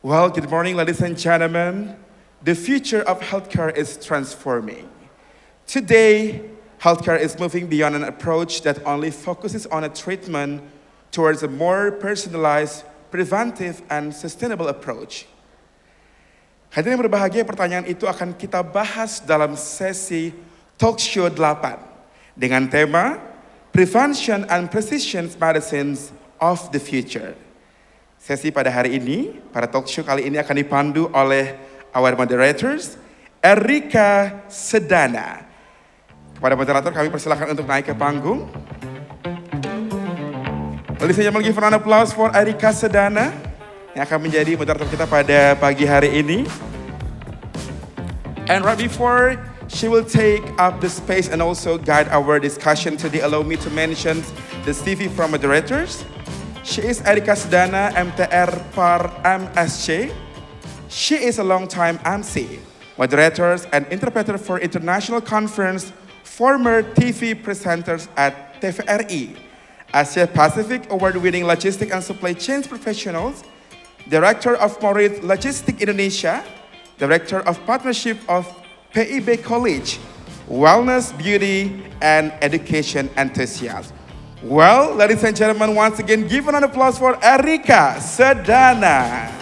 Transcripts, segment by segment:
Well, good morning, ladies and gentlemen. The future of healthcare is transforming. Today, healthcare is moving beyond an approach that only focuses on a treatment towards a more personalized, preventive, and sustainable approach. Hadirin yang berbahagia, pertanyaan itu akan kita bahas dalam sesi Talkshow 8 dengan tema Prevention and Precision Medicines of the Future. Sesi pada hari ini, pada talkshow kali ini akan dipandu oleh our moderators, Erika Sedana. Kepada moderator kami persilakan untuk naik ke panggung. Ladies and gentlemen, give an applause for Erika Sedana yang akan menjadi moderator kita pada pagi hari ini. And right before she will take up the space and also guide our discussion today, allow me to mention the CV from moderators. She is Erika Sedana, MTR par MSc. She is a long-time MC, moderators and interpreter for international conference, former TV presenters at TVRI, Asia Pacific award-winning logistic and supply chain professionals, Director of Morit Logistic Indonesia, Director of Partnership of PIB College, Wellness, Beauty, and Education Enthusiast. Well, ladies and gentlemen, once again, give an applause for Erika Sedana.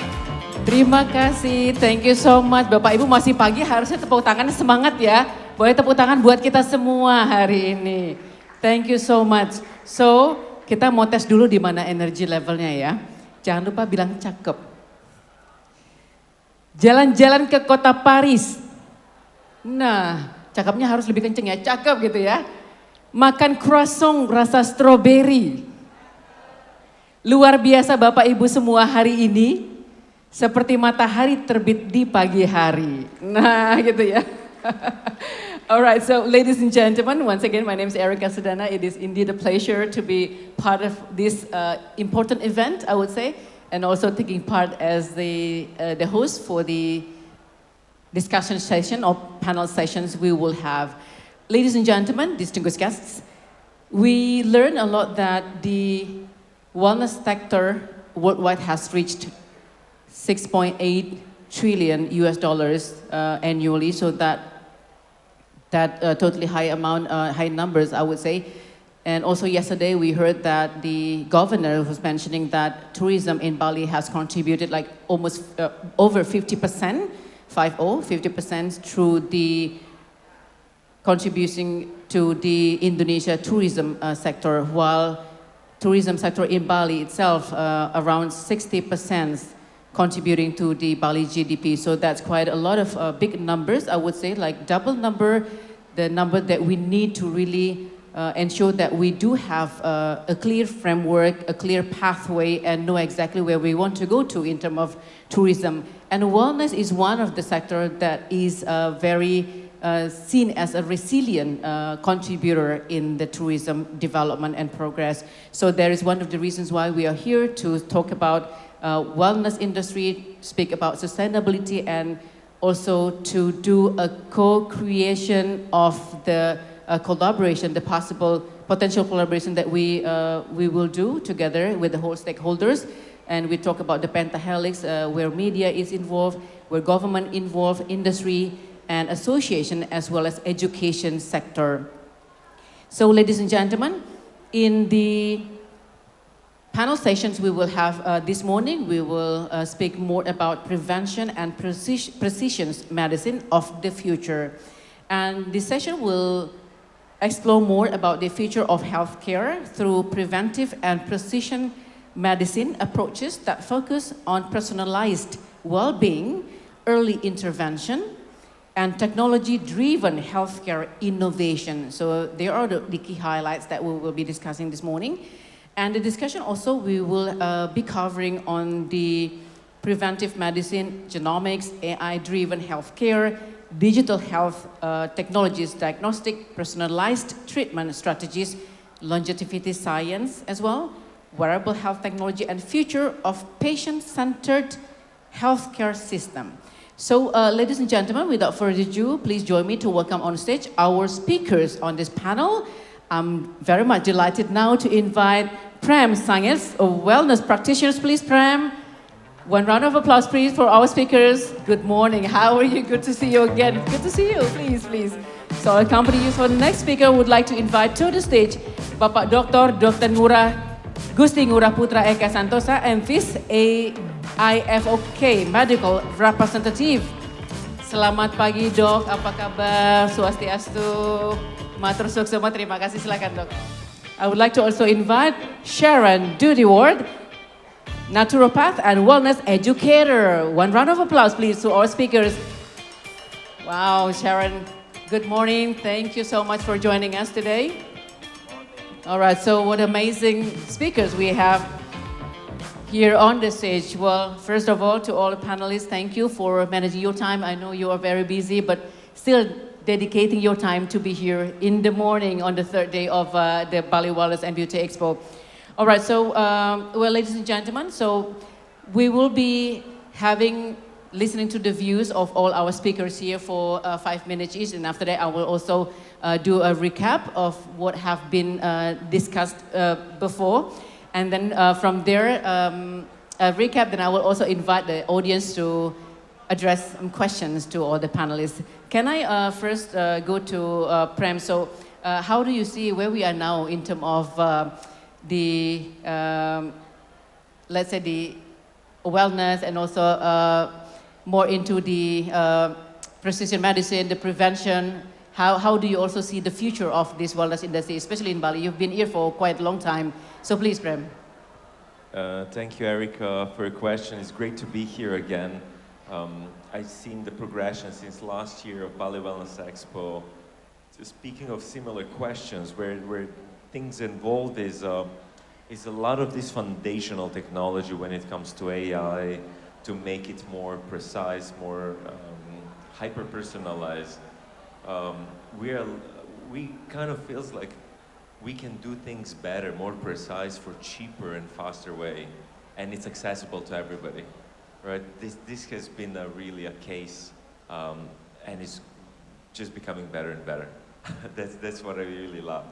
Terima kasih, thank you so much. Bapak Ibu masih pagi, harusnya tepuk tangan semangat ya. Boleh tepuk tangan buat kita semua hari ini. Thank you so much. So, kita mau tes dulu di mana energi levelnya ya. Jangan lupa bilang cakep. Jalan-jalan ke kota Paris. Nah, cakepnya harus lebih kenceng ya, cakep gitu ya. Makan croissant rasa stroberi. Luar biasa Bapak Ibu semua hari ini. Seperti matahari terbit di pagi hari. Nah gitu ya. Alright, so ladies and gentlemen, once again my name is Erika Sedana. It is indeed a pleasure to be part of this important event, I would say. And also taking part as the host for the discussion session or panel sessions we will have. Ladies and gentlemen, distinguished guests, we learned a lot that the wellness sector worldwide has reached 6.8 trillion US dollars annually, so that totally high amount, high numbers, I would say. And also yesterday we heard that the governor was mentioning that tourism in Bali has contributed like almost over 50%, 50% through the contributing to the Indonesia tourism sector, while tourism sector in Bali itself around 60% contributing to the Bali GDP. So that's quite a lot of big numbers, I would say, like double number, the number that we need to really ensure that we do have a clear framework, a clear pathway, and know exactly where we want to go to in terms of tourism. And wellness is one of the sector that is very seen as a resilient contributor in the tourism development and progress. So there is one of the reasons why we are here to talk about wellness industry, speak about sustainability, and also to do a co-creation of the collaboration, the potential collaboration that we will do together with the whole stakeholders. And we talk about the pentahelix, where media is involved, where government involved, industry, and association, as well as education sector. So ladies and gentlemen, in the panel sessions we will have this morning, we will speak more about prevention and precision medicine of the future. And this session will explore more about the future of healthcare through preventive and precision medicine approaches that focus on personalized well-being, early intervention, and technology-driven healthcare innovation. So there are the key highlights that we will be discussing this morning. And the discussion also, we will be covering on the preventive medicine, genomics, AI-driven healthcare, digital health technologies, diagnostic, personalized treatment strategies, longevity science as well, wearable health technology, and future of patient-centered healthcare system. So, ladies and gentlemen, without further ado, please join me to welcome on stage our speakers on this panel. I'm very much delighted now to invite Prem Sanges, a wellness practitioner. Please, Prem. One round of applause, please, for our speakers. Good morning. How are you? Good to see you again. Good to see you. Please, please. So, accompany you for the next speaker. Would like to invite to the stage Bapak Dr. Ngurah Gusti Ngurah Putra Eka Santosa, MPhis, AIFOK Medical Representative. Selamat pagi, Dok. Apa kabar? Swastiastu. Matur suksema. Terima kasih. Silakan, Dok. I would like to also invite Sharon Duty-Ward, naturopath and wellness educator. One round of applause, please, to our speakers. Wow, Sharon, good morning. Thank you so much for joining us today. All right, so what amazing speakers we have here on the stage. Well, first of all, to all the panelists, thank you for managing your time. I know you are very busy, but still dedicating your time to be here in the morning on the third day of the Bali Wellness and Beauty Expo. All right, so, well, ladies and gentlemen, so we will be listening to the views of all our speakers here for 5 minutes each, and after that I will also do a recap of what have been discussed before. And then from there, a recap, then I will also invite the audience to address some questions to all the panelists. Can I first go to Prem? So how do you see where we are now in terms of the, let's say, the wellness and also more into the precision medicine, the prevention? How do you also see the future of this wellness industry, especially in Bali? You've been here for quite a long time. So please, Prem. Thank you, Erica, for your question. It's great to be here again. I've seen the progression since last year of Bali Wellness Expo. Speaking of similar questions, where things involved is a lot of this foundational technology when it comes to AI to make it more precise, more hyper-personalized. We kind of feels like we can do things better, more precise, for cheaper and faster way, and it's accessible to everybody. Right, this has been really a case, and it's just becoming better and better. That's what I really love.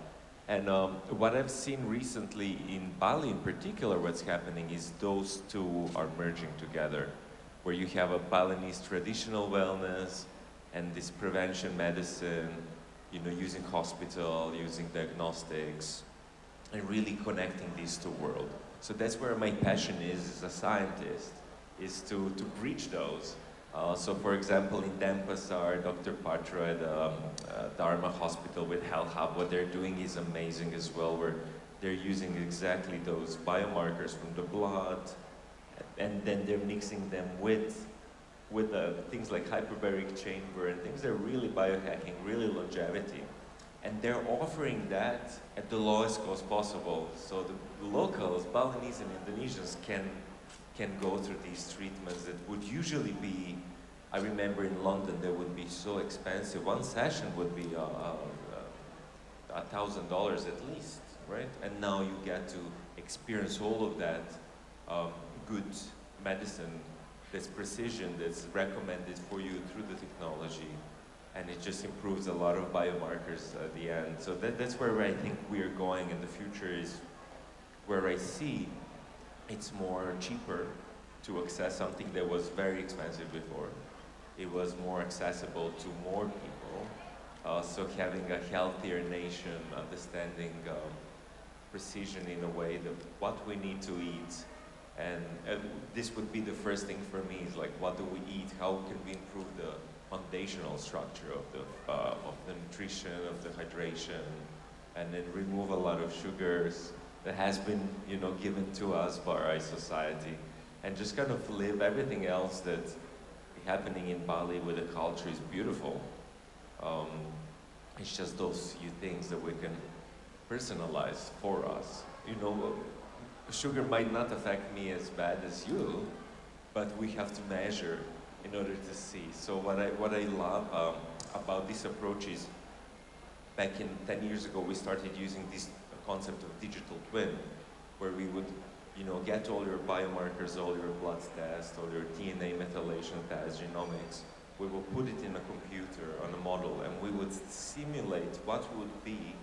And what I've seen recently in Bali in particular, what's happening is those two are merging together, where you have a Balinese traditional wellness and this prevention medicine, you know, using hospital, using diagnostics, and really connecting these two worlds. So that's where my passion is as a scientist, is to bridge those. So for example, in Denpasar, Dr. Patra at Dharma Hospital with Health Hub, what they're doing is amazing as well, where they're using exactly those biomarkers from the blood, and then they're mixing them with things like hyperbaric chamber and things that are really biohacking, really longevity. And they're offering that at the lowest cost possible. So the locals, Balinese and Indonesians, can go through these treatments that would usually be, I remember in London, they would be so expensive. One session would be $1,000 at least, right? And now you get to experience all of that good medicine, that's precision, that's recommended for you through the technology. And it just improves a lot of biomarkers at the end. So that's where I think we are going in the future, is where I see it's more cheaper to access something that was very expensive before. It was more accessible to more people. So having a healthier nation, understanding precision in a way that what we need to eat. And this would be the first thing for me, is like, what do we eat? How can we improve the foundational structure of the nutrition, of the hydration, and then remove a lot of sugars that has been, you know, given to us by our society, and just kind of live everything else that's happening in Bali with the culture is beautiful. It's just those few things that we can personalize for us. You know, sugar might not affect me as bad as you, but we have to measure in order to see. So what I love about this approach is, back in 10 years ago, we started using this concept of digital twin, where we would, you know, get all your biomarkers, all your blood tests, all your DNA methylation tests, genomics. We will put it in a computer on a model, and we would simulate what would be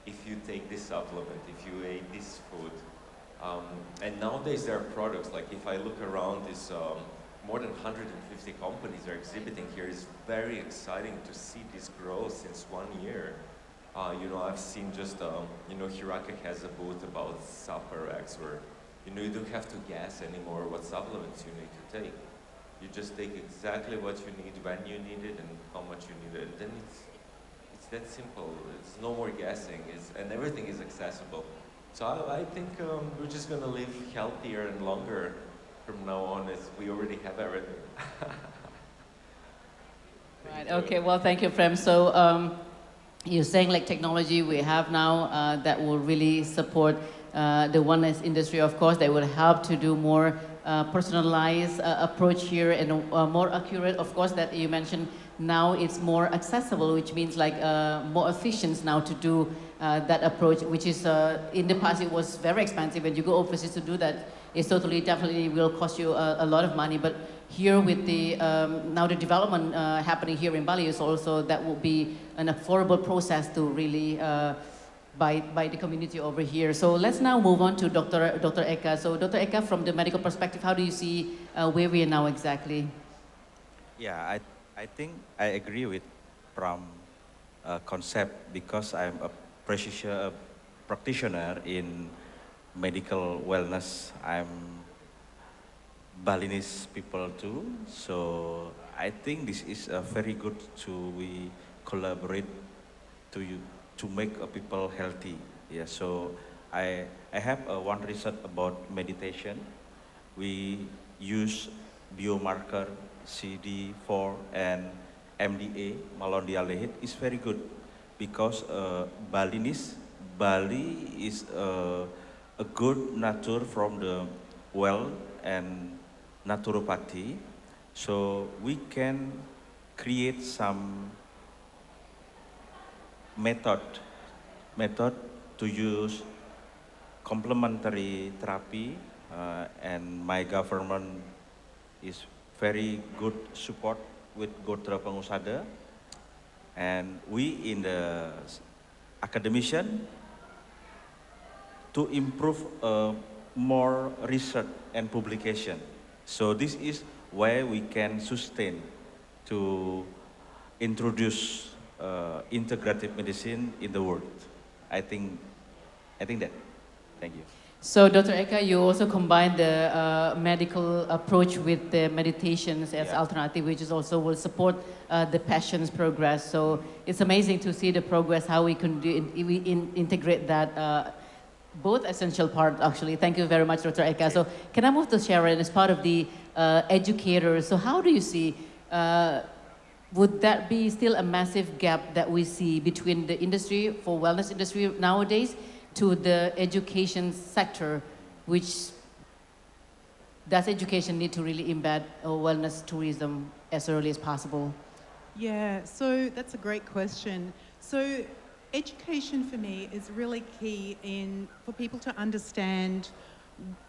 if you take this supplement, if you ate this food, And nowadays there are products, like if I look around, this more than 150 companies are exhibiting here. It's very exciting to see this growth since 1 year. You know, I've seen just, you know, Hiraka has a booth about Saparex, where, you know, you don't have to guess anymore what supplements you need to take. You just take exactly what you need, when you need it, and how much you need it. And then it's that simple. It's no more guessing, and everything is accessible. So I think we're just going to live healthier and longer from now on, as we already have everything. Right. Okay. Well, thank you, Prem. So you're saying like technology we have now that will really support the wellness industry. Of course, they will help to do more personalized approach here and more accurate. Of course, that you mentioned. Now it's more accessible, which means like more efficient now to do that approach, which is in the past it was very expensive. When you go overseas to do that, it's totally definitely will cost you a lot of money. But here with the now the development happening here in Bali is also that will be an affordable process to really by the community over here. So let's now move on to Dr. Eka. So Dr. Eka, from the medical perspective, how do you see where we are now exactly? Yeah, I think I agree with Pram concept, because I'm a practitioner in medical wellness. I'm Balinese people too, so I think this is very good we collaborate to make people healthy. Yeah, so I have one research about meditation. We use biomarker CD4 and MDA, malondialdehyde, is very good, because Bali is a good nature from the well and naturopathy, so we can create some method to use complementary therapy, and my government is very good support with Gotra Pengusada, and we in the academician to improve more research and publication. So this is where we can sustain to introduce integrative medicine in the world. I think that. Thank you. So, Dr. Eka, you also combine the medical approach with the meditations as alternative, which is also will support the passion's progress. So, it's amazing to see the progress, how we can integrate that, both essential part, actually. Thank you very much, Dr. Eka. So, can I move to Sharon as part of the educators? So, how do you see, would that be still a massive gap that we see between the industry, for wellness industry nowadays, to the education sector, which does education need to really embed wellness tourism as early as possible? Yeah, so that's a great question. So education for me is really key for people to understand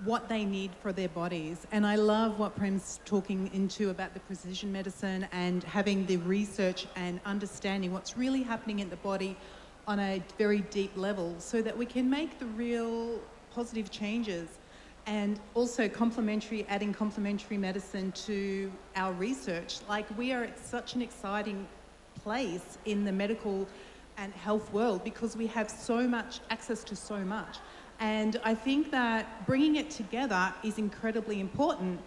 what they need for their bodies. And I love what Prem's talking into about the precision medicine and having the research and understanding what's really happening in the body on a very deep level, so that we can make the real positive changes, and also adding complementary medicine to our research. Like, we are at such an exciting place in the medical and health world because we have so much access to so much. And I think that bringing it together is incredibly important,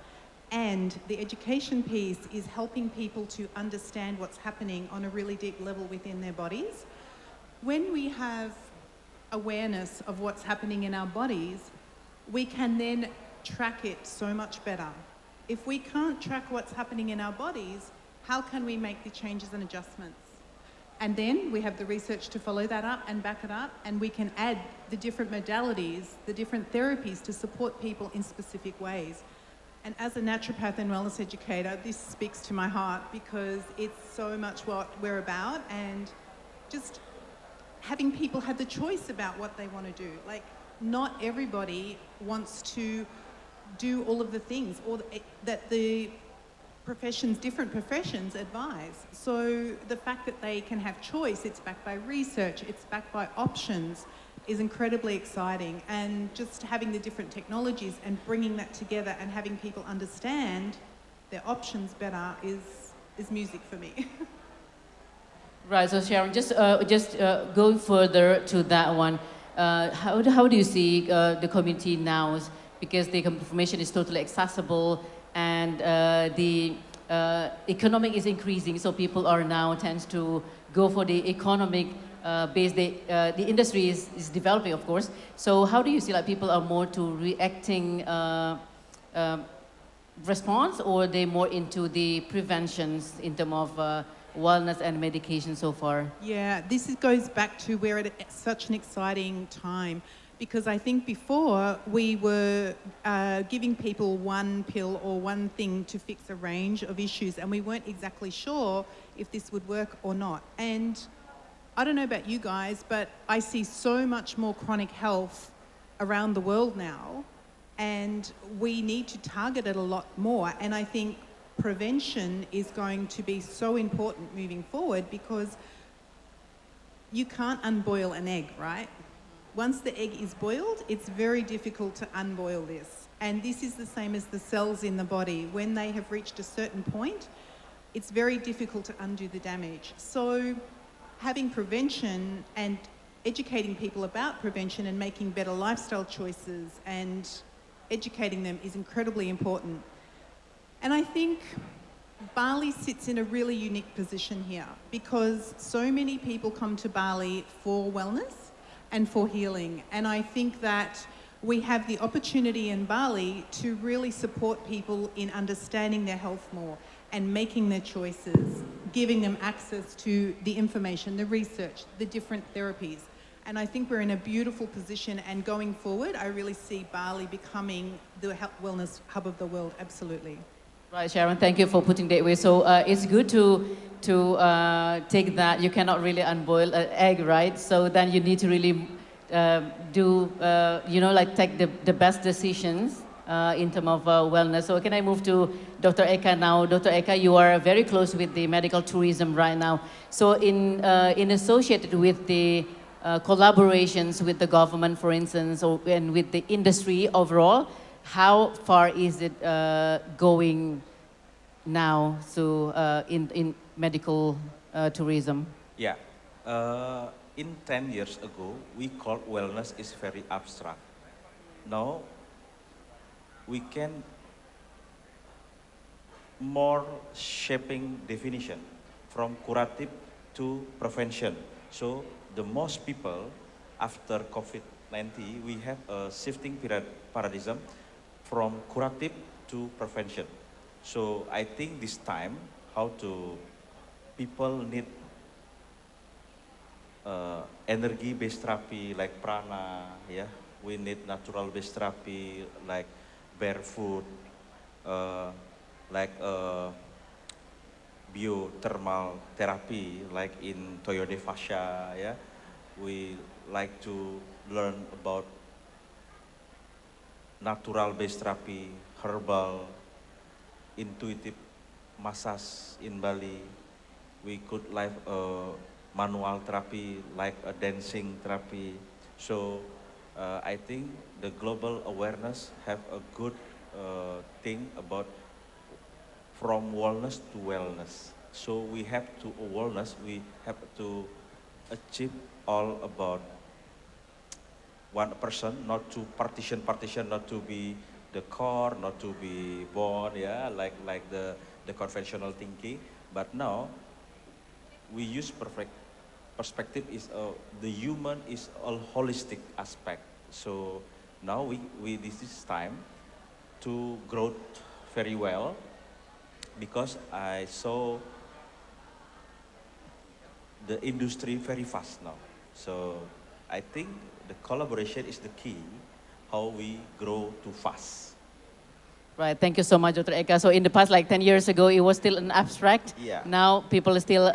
and the education piece is helping people to understand what's happening on a really deep level within their bodies. When we have awareness of what's happening in our bodies, we can then track it so much better. If we can't track what's happening in our bodies, how can we make the changes and adjustments? And then we have the research to follow that up and back it up, and we can add the different modalities, the different therapies to support people in specific ways. And as a naturopath and wellness educator, this speaks to my heart, because it's so much what we're about, and just having people have the choice about what they want to do. Like, not everybody wants to do all of the things or that the different professions advise. So the fact that they can have choice, it's backed by research, it's backed by options, is incredibly exciting. And just having the different technologies and bringing that together and having people understand their options better is music for me. Right, so Sharon, just going further to that one, how do you see the community now? Because the information is totally accessible and the economic is increasing, so people are now tends to go for the economic base. The industry is developing, of course. So how do you see like people are more to reacting response, or they more into the preventions in terms of wellness and medication so far? Yeah, goes back to we're at such an exciting time, because I think before we were giving people one pill or one thing to fix a range of issues, and we weren't exactly sure if this would work or not. And I don't know about you guys, but I see so much more chronic health around the world now, and we need to target it a lot more. And I think prevention is going to be so important moving forward, because you can't unboil an egg, right? Once the egg is boiled, it's very difficult to unboil this. And this is the same as the cells in the body. When they have reached a certain point, it's very difficult to undo the damage. So having prevention and educating people about prevention and making better lifestyle choices and educating them is incredibly important. And I think Bali sits in a really unique position here, because so many people come to Bali for wellness and for healing. And I think that we have the opportunity in Bali to really support people in understanding their health more and making their choices, giving them access to the information, the research, the different therapies. And I think we're in a beautiful position, and going forward, I really see Bali becoming the health wellness hub of the world, absolutely. Right, Sharon, thank you for putting that way. So it's good to take that. You cannot really unboil an egg, right? So then you need to really do, take the best decisions in terms of wellness. So can I move to Dr. Eka now? Dr. Eka, you are very close with the medical tourism right now. So in associated with the collaborations with the government, for instance, and with the industry overall, how far is it going now in medical tourism? Yeah. In 10 years ago, we called wellness is very abstract. Now, we can more shaping definition from curative to prevention. So the most people after COVID-19, we have a shifting paradigm from curative to prevention. So I think this time, people need energy-based therapy like prana, yeah. We need natural-based therapy like barefoot, like biothermal therapy like in Toyode fascia, yeah. We like to learn about natural-based therapy, herbal, intuitive massage in Bali. We could like manual therapy, like a dancing therapy. So I think the global awareness have a good thing about from wellness to wellness. So we have to wellness, we have to achieve all about one person, not to partition, not to be the core, not to be born, yeah, like the conventional thinking. But now we use perfect perspective is the human is a holistic aspect. So now we this is time to grow very well, because I saw the industry very fast now. So I think the collaboration is the key, how we grow too fast. Right, thank you so much, Dr. Eka. So in the past, like 10 years ago, it was still an abstract. Yeah. Now people still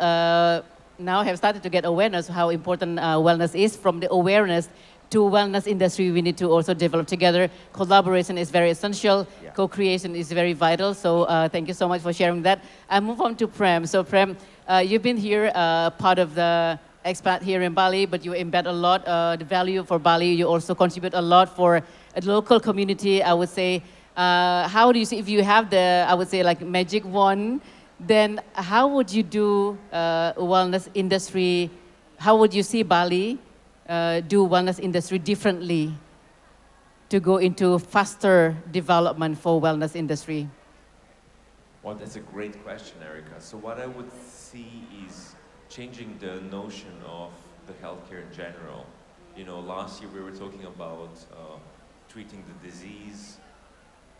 now have started to get awareness of how important wellness is. From the awareness to wellness industry, we need to also develop together. Collaboration is very essential. Yeah. Co-creation is very vital. So thank you so much for sharing that. I move on to Prem. So Prem, you've been here part of the expat here in Bali, but you embed a lot the value for Bali. You also contribute a lot for a local community. I would say, how do you see if you have the, I would say like magic wand, then how would you do wellness industry? How would you see Bali do wellness industry differently to go into faster development for wellness industry? Well, that's a great question, Erica. So what I would see is changing the notion of the healthcare in general. You know, last year we were talking about treating the disease,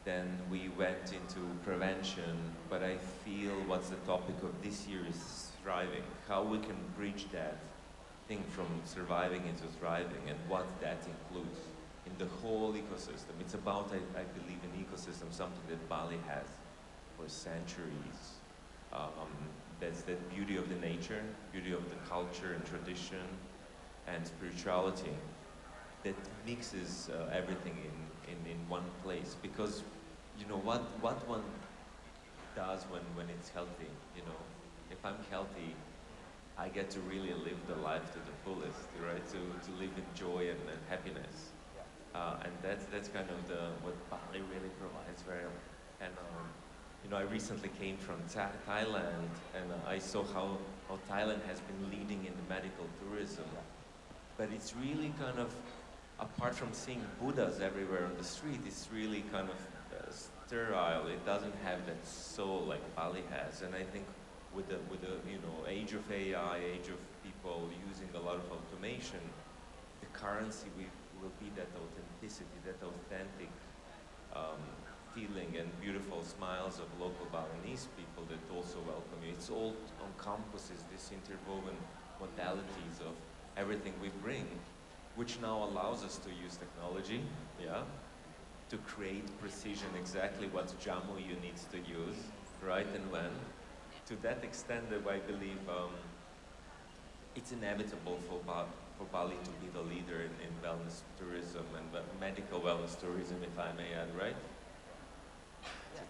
then we went into prevention, but I feel what's the topic of this year is thriving, how we can bridge that thing from surviving into thriving and what that includes in the whole ecosystem. It's about, I believe, an ecosystem, something that Bali has for centuries. That's the beauty of the nature, beauty of the culture and tradition and spirituality that mixes everything in one place. Because, you know, what one does when it's healthy, you know, if I'm healthy, I get to really live the life to the fullest, right? To live in joy and happiness. And that's kind of what Bali really provides very well. And you know, I recently came from Thailand, and I saw how Thailand has been leading in the medical tourism. But it's really kind of, apart from seeing Buddhas everywhere on the street, it's really kind of sterile. It doesn't have that soul like Bali has. And I think with the you know, age of AI, age of people using a lot of automation, the currency will be that authenticity, that authentic feeling and beautiful smiles of local Balinese people that also welcome you. It's all on campuses, this interwoven modalities of everything we bring, which now allows us to use technology, yeah, to create precision exactly what jamu you need to use, right, and when. To that extent that I believe it's inevitable for Bali to be the leader in wellness tourism and medical wellness tourism, if I may add, right?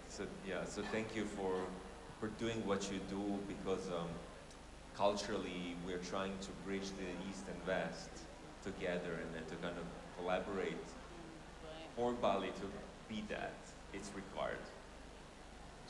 So thank you for doing what you do, because culturally we're trying to bridge the East and West together and to kind of collaborate for Bali to be that. It's required.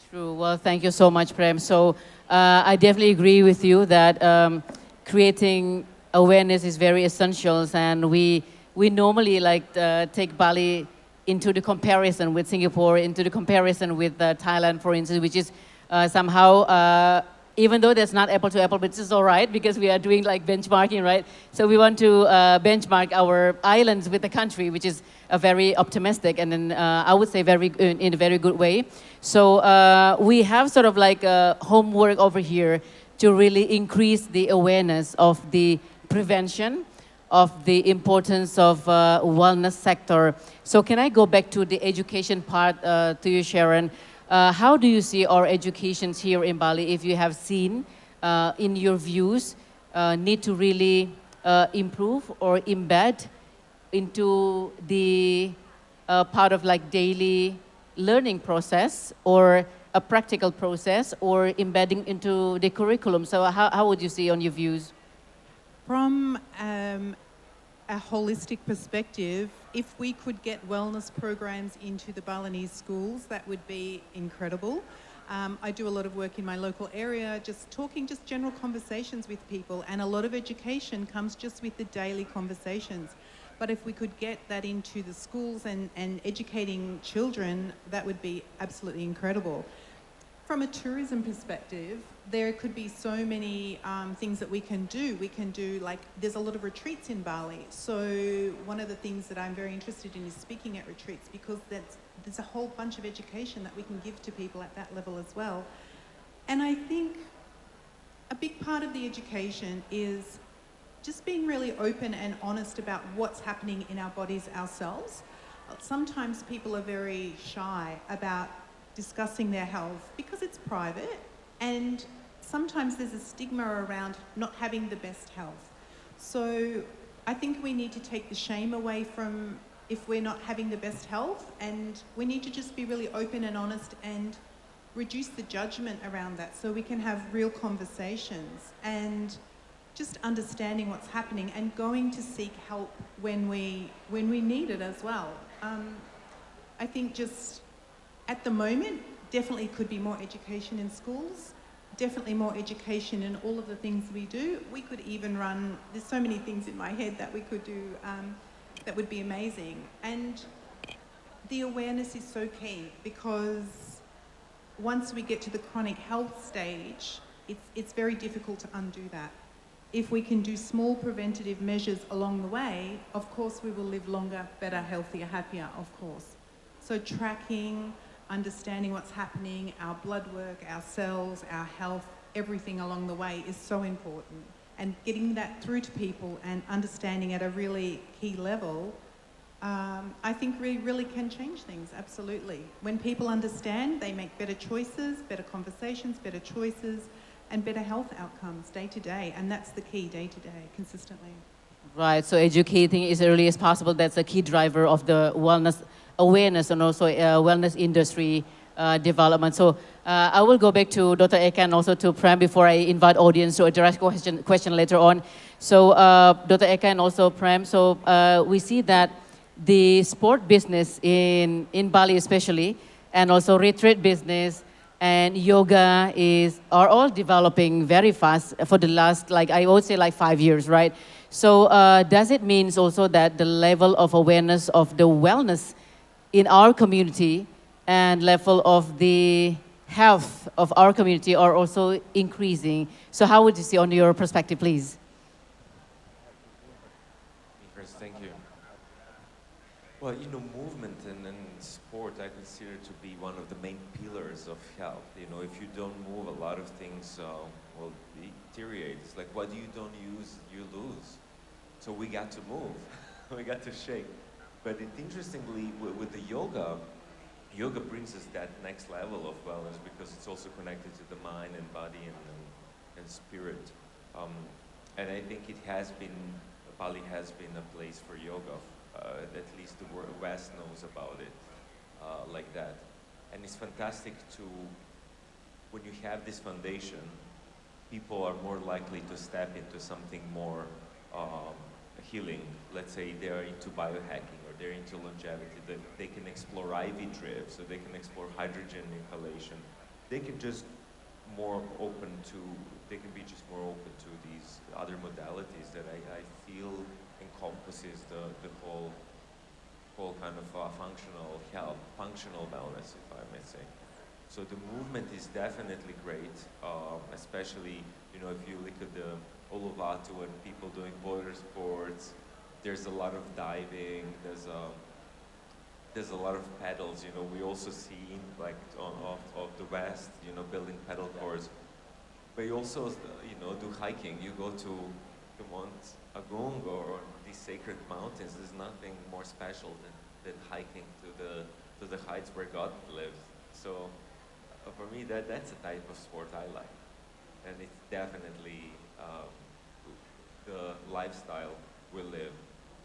True. Well, thank you so much, Prem. So I definitely agree with you that creating awareness is very essential, and we normally like take Bali into the comparison with Singapore, into the comparison with Thailand, for instance, which is somehow, even though that's not apple to apple, but it's all right because we are doing like benchmarking, right? So we want to benchmark our islands with the country, which is a very optimistic and then I would say in a very good way. So we have sort of like homework over here to really increase the awareness of the prevention, of the importance of wellness sector. So can I go back to the education part to you, Sharon? How do you see our educations here in Bali, if you have seen, in your views, need to really improve or embed into the part of like daily learning process or a practical process or embedding into the curriculum? So how would you see on your views? From a holistic perspective, if we could get wellness programs into the Balinese schools, that would be incredible. I do a lot of work in my local area, just general conversations with people, and a lot of education comes just with the daily conversations. But if we could get that into the schools and educating children, that would be absolutely incredible. From a tourism perspective, there could be so many things that we can do. We can do, like, there's a lot of retreats in Bali. So one of the things that I'm very interested in is speaking at retreats, because there's a whole bunch of education that we can give to people at that level as well. And I think a big part of the education is just being really open and honest about what's happening in our bodies ourselves. Sometimes people are very shy about discussing their health because it's private, and sometimes there's a stigma around not having the best health. So I think we need to take the shame away from if we're not having the best health, and we need to just be really open and honest and reduce the judgment around that so we can have real conversations. And just understanding what's happening and going to seek help when we need it as well. I think just at the moment, definitely could be more education in schools, definitely more education in all of the things we do. We could even run, there's so many things in my head that we could do that would be amazing. And the awareness is so key, because once we get to the chronic health stage, it's very difficult to undo that. If we can do small preventative measures along the way, of course we will live longer, better, healthier, happier, of course. So tracking, understanding what's happening, our blood work, our cells, our health, everything along the way is so important. And getting that through to people and understanding at a really key level, I think we really can change things, absolutely. When people understand, they make better choices, better conversations, better choices, and better health outcomes day to day. And that's the key, day to day, consistently. Right, so educating as early as possible, that's a key driver of the wellness awareness and also wellness industry development. So I will go back to Dr. Eka and also to Prem before I invite audience to address question later on. So Dr. Eka and also Prem, so we see that the sport business in Bali especially, and also retreat business and yoga are all developing very fast for the last, like I would say, like 5 years, right? So does it mean also that the level of awareness of the wellness in our community and level of the health of our community are also increasing? So how would you see on your perspective, please? First, thank you. Well, you know, movement and sport I consider to be one of the main pillars of health. You know, if you don't move, a lot of things will deteriorate. It's like what you don't use, you lose. So we got to move, we got to shake. But interestingly, with the yoga brings us that next level of wellness, because it's also connected to the mind and body and spirit. And I think Bali has been a place for yoga. At least the West knows about it like that. And it's fantastic when you have this foundation, people are more likely to step into something more healing. Let's say they're into biohacking or they're into longevity, they can explore IV drips, so they can explore hydrogen inhalation. They can be just more open to these other modalities that I feel encompasses the whole kind of functional health, functional wellness, if I may say. So the movement is definitely great, especially, you know, if you look at the Uluwatu and people doing water sports, there's a lot of diving, there's a lot of paddles. You know, we also see like of the West, you know, building paddle courts. But you also, you know, do hiking. You go to Mount Agung or these sacred mountains. There's nothing more special than hiking to the heights where God lives. So for me, that's a type of sport I like, and it's definitely the lifestyle we live.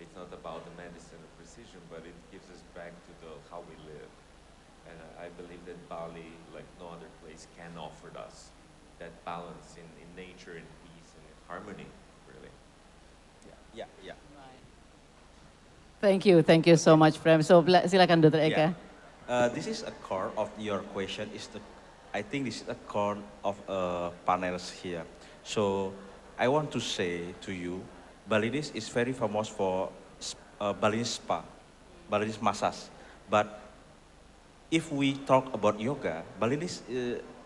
It's not about the medicine or precision, but it gives us back to how we live. And I believe that Bali, like no other place, can offer us that balance in nature, in peace, and in harmony, really. Yeah. Thank you so much, Prem. So silakan Dr. Eka. This is a core of your question. I think this is a core of panels here. So I want to say to you, Balinese is very famous for Balinese spa, Balinese massage. But if we talk about yoga, Balinese,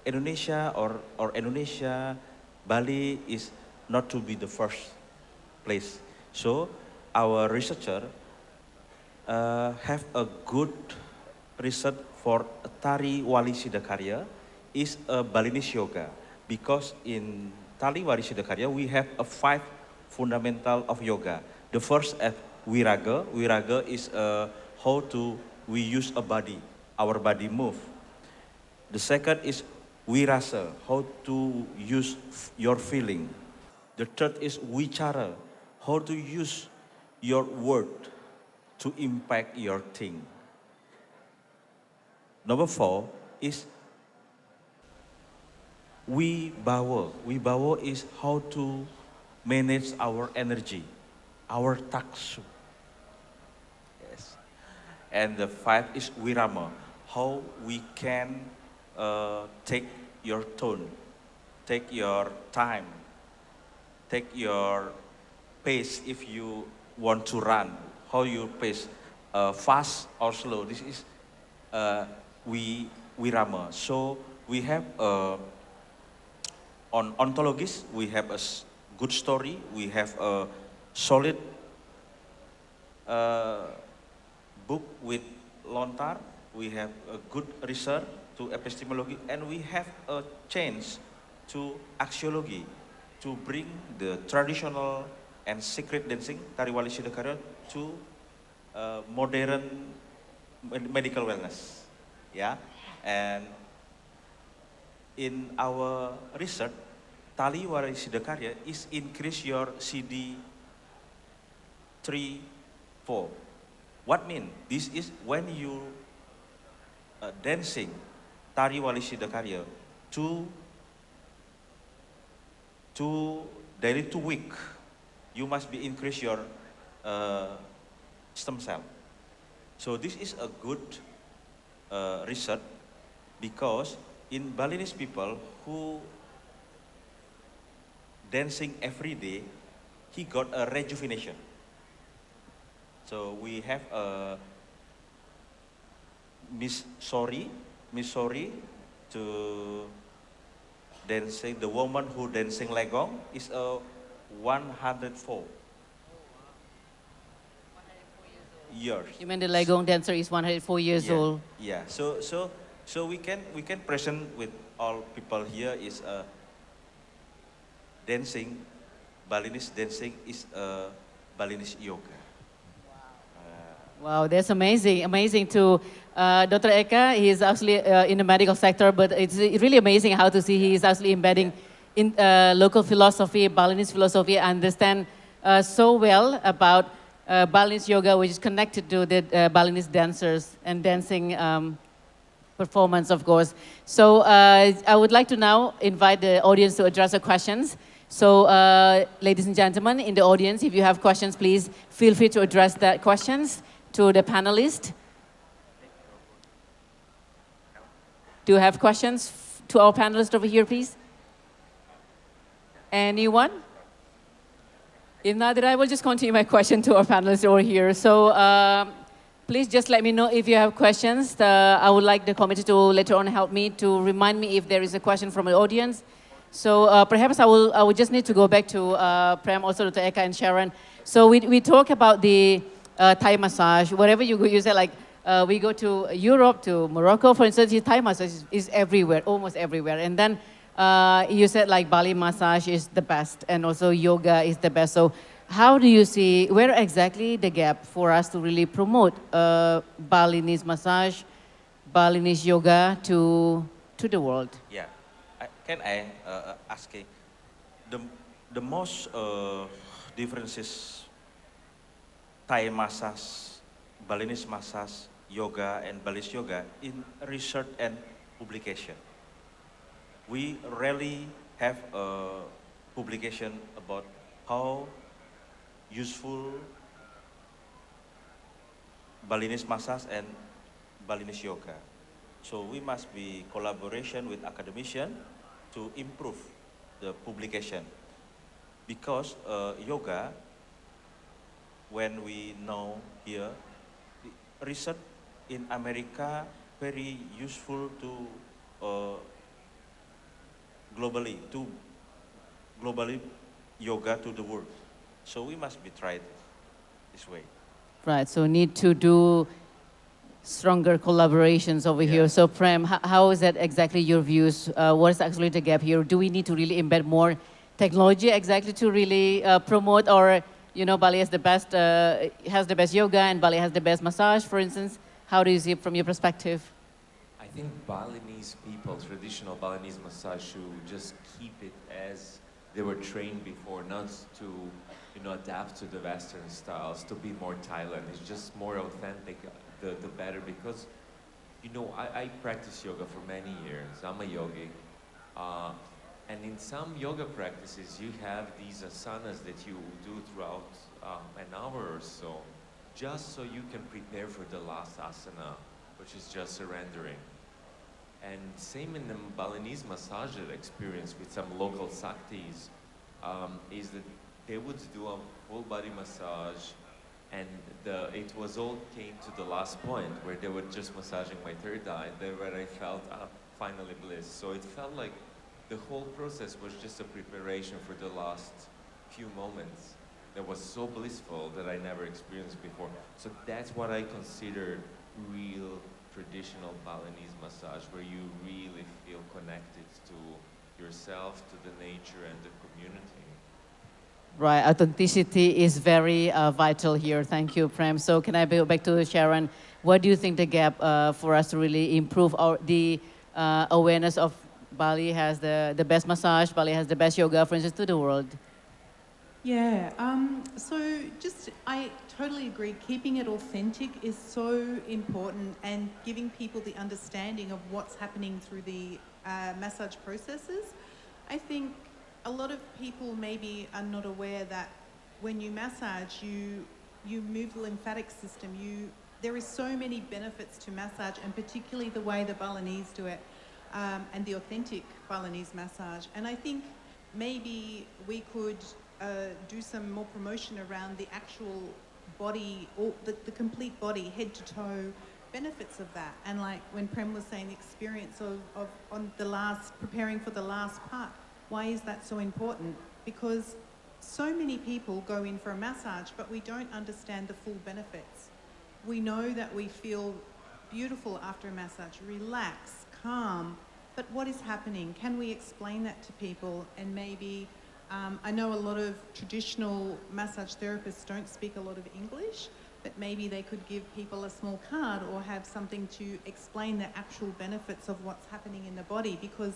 Indonesia or Indonesia, Bali is not to be the first place. So our researcher have a good research for Tari Wali Siddhakarya is a Balinese yoga, because in Tari Wali Siddhakarya we have 5 fundamental of yoga. The first is Viraga. Viraga is how we use our body move. The second is Wirasa, how to use your feeling. The third is Wicara, how to use your word to impact your thing. Number 4 is Wibawa. Wibawa is how to manage our energy, our taksu. Yes. And the 5 is wirama, how we can take your tone, take your time, take your pace if you want to run, how you pace, fast or slow. This is wirama. So we have on ontologies, we have a good story, we have a solid book with Lontar, we have a good research to epistemology, and we have a change to axiology to bring the traditional and secret dancing, Tari Wali Sidakarya, to modern medical wellness. Yeah, and in our research, Tali Wali Sidakarya is increase your CD 3, 4. What mean? This is when you dancing Tari Wali Sidakarya to daily 2 week, you must be increase your stem cell. So this is a good research because in Balinese people who dancing every day, he got a rejuvenation. So we have a Miss Sorry to dancing, the woman who dancing Legong is a 104 years. You mean the Legong dancer is 104 years old? Yeah. So we can present with all people here is dancing. Balinese dancing is Balinese yoga. Wow, that's amazing. Amazing to Dr. Eka. He is actually in the medical sector, but it's really amazing how to see he is actually embedding in local philosophy, Balinese philosophy, understand so well about Balinese yoga, which is connected to the Balinese dancers and dancing performance, of course. So I would like to now invite the audience to address the questions. So ladies and gentlemen in the audience, if you have questions, please feel free to address that questions to the panelists. Do you have questions to our panelists over here, please? Anyone? If not, then I will just continue my question to our panelists over here. So please just let me know if you have questions. I would like the committee to later on help me to remind me if there is a question from the audience. So perhaps I will just need to go back to Prem, also to Eka and Sharon. So we talk about the Thai massage. Wherever you go, you say like, we go to Europe, to Morocco, for instance, Thai massage is everywhere, almost everywhere. And then you said like Bali massage is the best and also yoga is the best. So how do you see, where exactly the gap for us to really promote Balinese massage, Balinese yoga to the world? Yeah, can I ask the most differences Thai massage, Balinese massage, yoga and Balinese yoga in research and publication. We rarely have a publication about how useful Balinese massage and Balinese yoga. So we must be collaboration with academicians to improve the publication. Because yoga, when we know here, the research in America very useful to globally yoga to the world. So we must be tried this way. Right, so need to do stronger collaborations over here. So Prem, how is that exactly your views? What is actually the gap here? Do we need to really embed more technology exactly to really promote, or Bali has the best yoga and Bali has the best massage, for instance? How do you see it from your perspective? I think Balinese people, traditional Balinese massage, should just keep it as they were trained before, not to adapt to the Western styles, to be more Thailand. It's just more authentic, the better, because I practice yoga for many years. I'm a yogi. And in some yoga practices, you have these asanas that you do throughout an hour or so, just so you can prepare for the last asana, which is just surrendering. And same in the Balinese massage that I experienced with some local Saktis, is that they would do a full body massage, and it was all came to the last point where they were just massaging my third eye, there where I felt finally bliss. So it felt like the whole process was just a preparation for the last few moments that was so blissful that I never experienced before. So that's what I consider real traditional Balinese massage, where you really feel connected to yourself, to the nature and the community. Right, authenticity is very vital here. Thank you, Prem. So can I go back to Sharon? What do you think the gap for us to really improve the awareness of Bali has the best massage, Bali has the best yoga, for instance, to the world? Yeah, so I totally agree. Keeping it authentic is so important, and giving people the understanding of what's happening through the massage processes. I think a lot of people maybe are not aware that when you massage, you move the lymphatic system. There is so many benefits to massage, and particularly the way the Balinese do it, and the authentic Balinese massage. And I think maybe we could do some more promotion around the actual body, or the complete body, head to toe, benefits of that. And like when Prem was saying, the experience of on the last, preparing for the last part, why is that so important? Because so many people go in for a massage, but we don't understand the full benefits. We know that we feel beautiful after a massage, relaxed, calm, but what is happening? Can we explain that to people? And maybe, I know a lot of traditional massage therapists don't speak a lot of English, but maybe they could give people a small card or have something to explain the actual benefits of what's happening in the body, because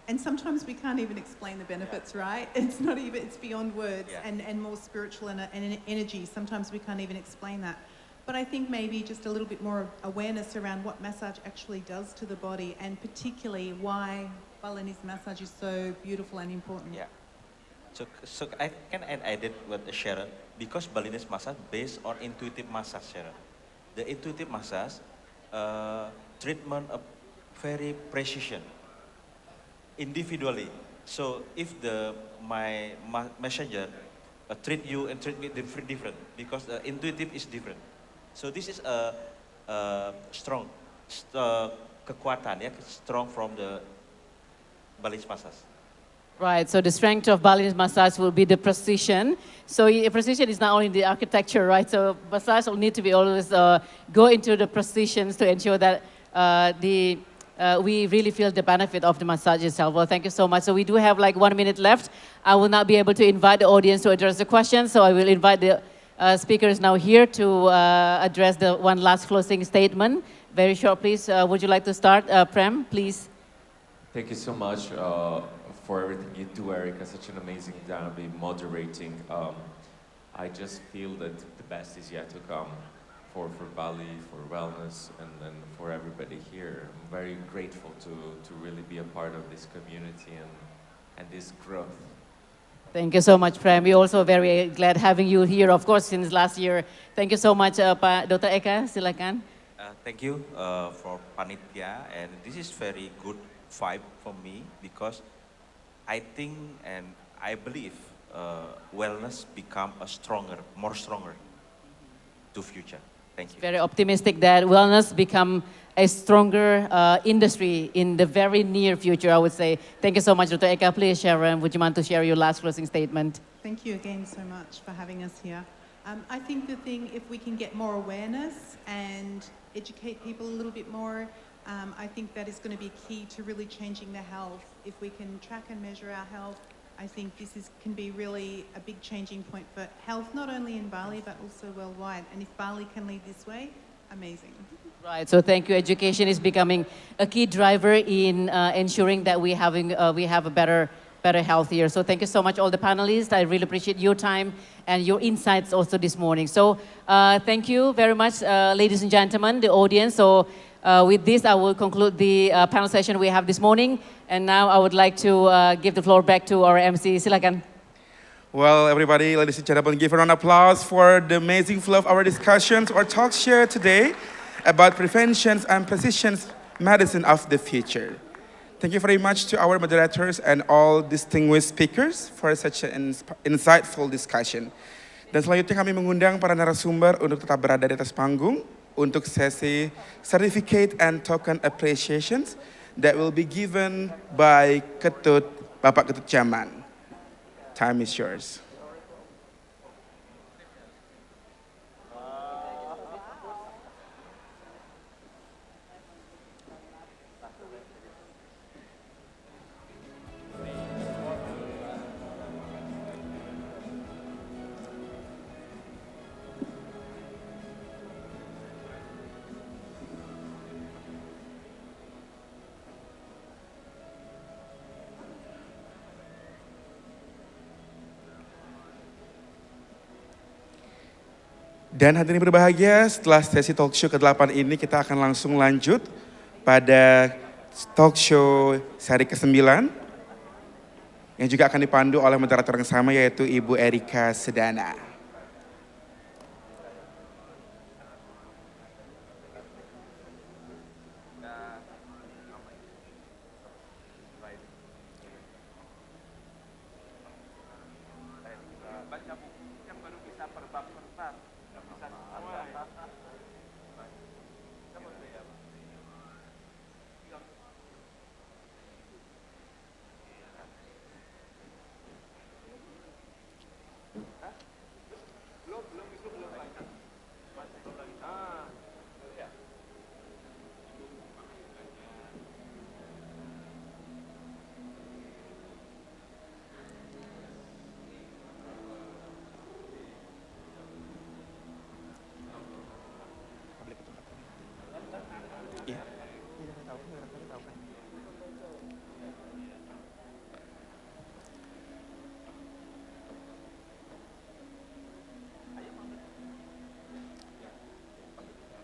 and sometimes we can't even explain the benefits, right? It's not even, it's beyond words, and more spiritual and energy. Sometimes we can't even explain that. But I think maybe just a little bit more awareness around what massage actually does to the body, and particularly why Balinese massage is so beautiful and important. Yeah. So I can add it with Sharon, because Balinese massage based on intuitive massage, Sharon. The intuitive massage treatment of very precision, individually. So if my messenger treat you and treat me different, because intuitive is different. So this is a strong kekuatan, strong from the Balinese massage. Right, so the strength of Balinese massage will be the precision. So precision is not only the architecture, right? So massage will need to be always go into the precisions to ensure that we really feel the benefit of the massage itself. Well, thank you so much. So we do have like 1 minute left. I will not be able to invite the audience to address the questions, so I will invite the speakers now here to address the one last closing statement. Very short, please. Would you like to start? Prem, please. Thank you so much for everything you do, Erica. Such an amazing job in moderating. I just feel that the best is yet to come for Bali, for wellness, and for everybody here. I'm very grateful to really be a part of this community and this growth. Thank you so much, Prem. We're also very glad having you here, of course, since last year. Thank you so much, Pak Dr. Eka. Silakan. Thank you for Panitia, and this is very good vibe for me, because I think and I believe wellness become more stronger to future. Thank you. Very optimistic that wellness become a stronger industry in the very near future, I would say. Thank you so much, Dr. Eka. Please, Sharon, would you mind to share your last closing statement? Thank you again so much for having us here. I think the thing, if we can get more awareness and educate people a little bit more, I think that is going to be key to really changing the health. If we can track and measure our health, I think this can be really a big changing point for health, not only in Bali, but also worldwide. And if Bali can lead this way, amazing. Right, so thank you. Education is becoming a key driver in ensuring that we have a better health here. So thank you so much, all the panelists. I really appreciate your time and your insights also this morning. So thank you very much, ladies and gentlemen, the audience. So with this, I will conclude the panel session we have this morning. And now I would like to give the floor back to our MC. Silakan. Well, everybody, ladies and gentlemen, give a round of applause for the amazing flow of our discussions or talk show today about prevention and precision medicine of the future. Thank you very much to our moderators and all distinguished speakers for such an insightful discussion. Dan selanjutnya kami mengundang para narasumber untuk tetap berada di atas panggung untuk sesi Certificate and Token Appreciations that will be given by Bapak Ketut Jaman. Time is yours. Dan hadirin berbahagia, setelah sesi talkshow ke-8 ini kita akan langsung lanjut pada talkshow seri ke-9 yang juga akan dipandu oleh moderator yang sama yaitu Ibu Erika Sedana.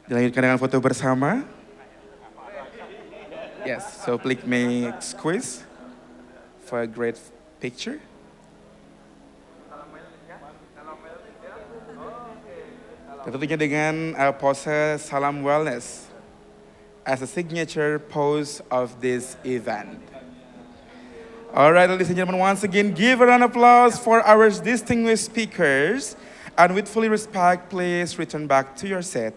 Dilanjutkan dengan foto bersama. Yes, so please make squeeze for a great picture. Tentunya dengan pose salam wellness as a signature pose of this event. Alright, ladies and gentlemen, once again, give a round of applause for our distinguished speakers. And with full respect, please return back to your seat.